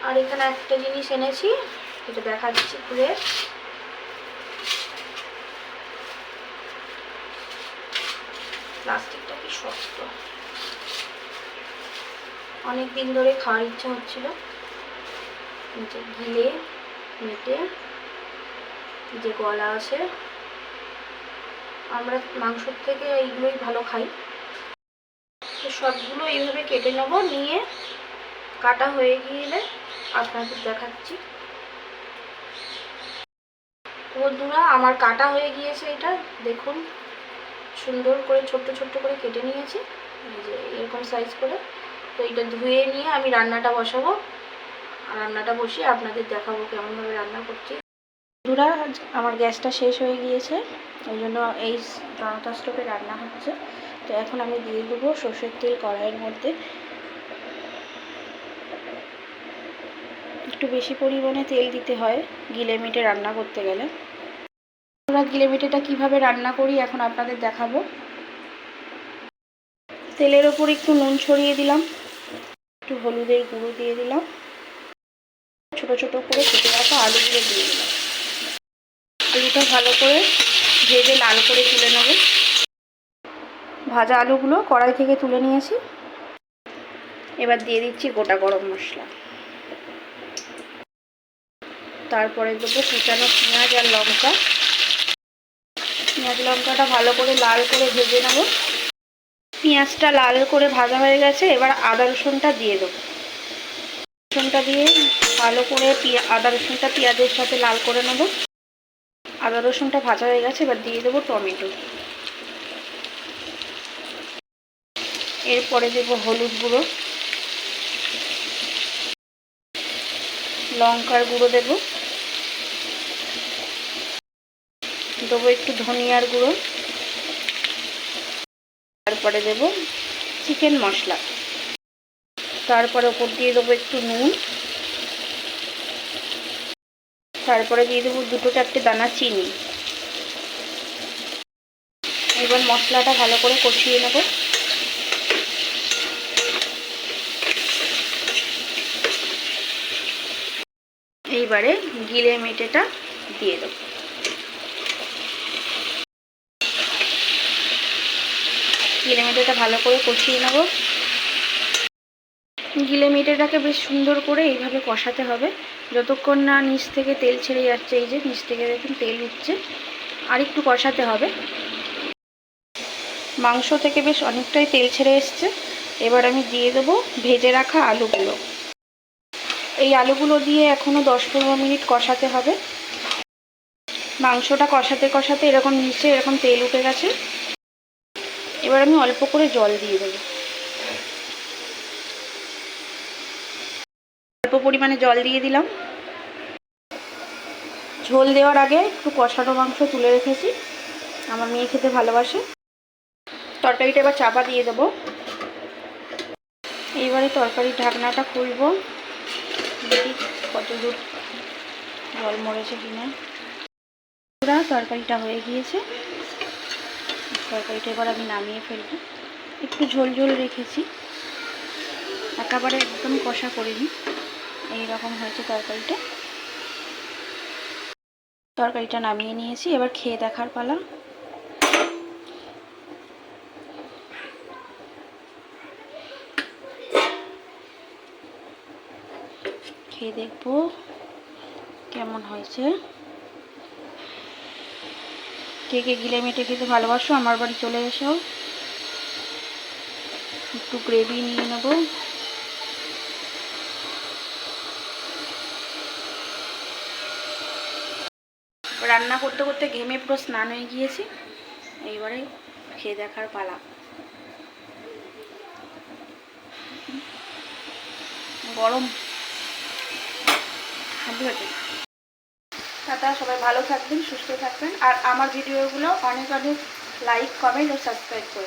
আর এখানে একটা জিনিস এনেছি, এটা দেখাচ্ছি খুলে। প্লাস্টিকটা কি শক্ত, অনেক দিন ধরে খাওয়ার ইচ্ছা হচ্ছিল। গিলে মেটে যে গলা আছে, আমরা মাংসর থেকে এইগুলোই ভালো খাই। তো সবগুলো এইভাবে কেটে নেব, নিয়ে কাটা হয়ে গিয়ে আপনাদের দেখাচ্ছি। বন্ধুরা আমার কাটা হয়ে গিয়েছে, এটা দেখুন সুন্দর করে ছোট্ট ছোট্ট করে কেটে নিয়েছি, এই যে এরকম সাইজ করে। তো এটা ধুয়ে নিয়ে আমি রান্নাটা বসাবো, আর রান্নাটা বসিয়ে আপনাদের দেখাবো কেমনভাবে রান্না করছি। বন্ধুরা আমার গ্যাসটা শেষ হয়ে গিয়েছে, ওই জন্য এই জনতা স্টোভে রান্না হচ্ছে। তো এখন আমি দিয়ে দেবো সর্ষের তেল কড়াইয়ের মধ্যে। একটু বেশি পরিমাণে তেল দিতে হয় গিলে মেটে রান্না করতে গেলে। আমরা গিলে মেটেটা কীভাবে রান্না করি এখন আপনাদের দেখাবো। তেলের ওপর একটু নুন ছড়িয়ে দিলাম, একটু হলুদের গুঁড়ো দিয়ে দিলাম, ছোট ছোট করে কেটে রাখা আলুগুলো দিয়ে দিলাম। আলুটা ভালো করে ভেজে লাল করে তুলে নেব। ভাজা আলুগুলো কড়াই থেকে তুলে নিয়েছি। এবার দিয়ে দিচ্ছি গোটা গরম মশলা, তারপরে দেবো কুচানো পেঁয়াজ আর লঙ্কা। পেঁয়াজ লঙ্কাটা ভালো করে লাল করে ভেজে নেব। পেঁয়াজটা লাল করে ভাজা হয়ে গেছে, এবার আদা রসুনটা দিয়ে দেবো। রসুনটা দিয়ে ভালো করে আদা রসুনটা পেঁয়াজের সাথে লাল করে নেব। আদা রসুনটা ভাজা হয়ে গেছে, এবার দিয়ে দেবো টমেটো। এরপরে দেবো হলুদ গুঁড়ো, লঙ্কার গুঁড়ো দেবো, দেবো একটু ধনিয়ার গুঁড়ো, তারপরে দেবো চিকেন মশলা, তারপরে ওপর দিয়ে দেবো একটু নুন, তারপরে দিয়ে দেবো 2-4টে দানা চিনি। এবার মশলাটা ভালো করে কষিয়ে নেব। এইবারে গিলে মেটেটা দিয়ে দেবো। গিলে মেটেটা ভালো করে কষিয়ে নেব। গিলে মেটেটাকে বেশ সুন্দর করে এইভাবে কষাতে হবে যতক্ষণ না নিচ থেকে তেল ছেড়ে যাচ্ছে। এই যে নিচ থেকে দেখুন তেল উঠছে, আর একটু কষাতে হবে। মাংস থেকে বেশ অনেকটাই তেল ছেড়ে এসছে। এবার আমি দিয়ে দেবো ভেজে রাখা আলুগুলো। এই আলুগুলো দিয়ে এখনও 10-15 মিনিট কষাতে হবে। মাংসটা কষাতে কষাতে এরকম নিচে এরকম তেল উঠে গেছে। এবার আমি অল্প করে জল দিয়ে দেবো, অল্প পরিমাণে জল দিয়ে দিলাম। ঝোল দেওয়ার আগে একটু কষানো মাংস তুলে রেখেছি, আমার মেয়ে খেতে ভালোবাসে। তরকারিটা এবার চাপা দিয়ে দেবো। এইবারে তরকারির ঢাকনাটা খুলবো, দেখি কত দূর জল মরেছে কিনা। পুরো তরকারিটা হয়ে গিয়েছে। তরকারিটা এবার আমি নামিয়ে ফেলবো। একটু ঝোল ঝোল রেখেছি, একেবারে একদম কষা করিনি। এইরকম হয়েছে তরকারিটা। তরকারিটা নামিয়ে নিয়েছি, এবার খেয়ে দেখার পালা। খেয়ে দেখবো কেমন হয়েছে। কে কে গিলে মেটে খেতে ভালোবাসো আমার বাড়ি চলে এসো। একটু গ্রেভি নিয়ে নেব। রান্না করতে করতে ঘেমে পুরো স্নান হয়ে গিয়েছি। এইবারে খেয়ে দেখার পালা। গরম টাটা, সবাই ভালো থাকবেন, সুস্থ থাকবেন, আর আমার ভিডিওগুলো অনেক অনেক লাইক, কমেন্ট ও সাবস্ক্রাইব করবেন।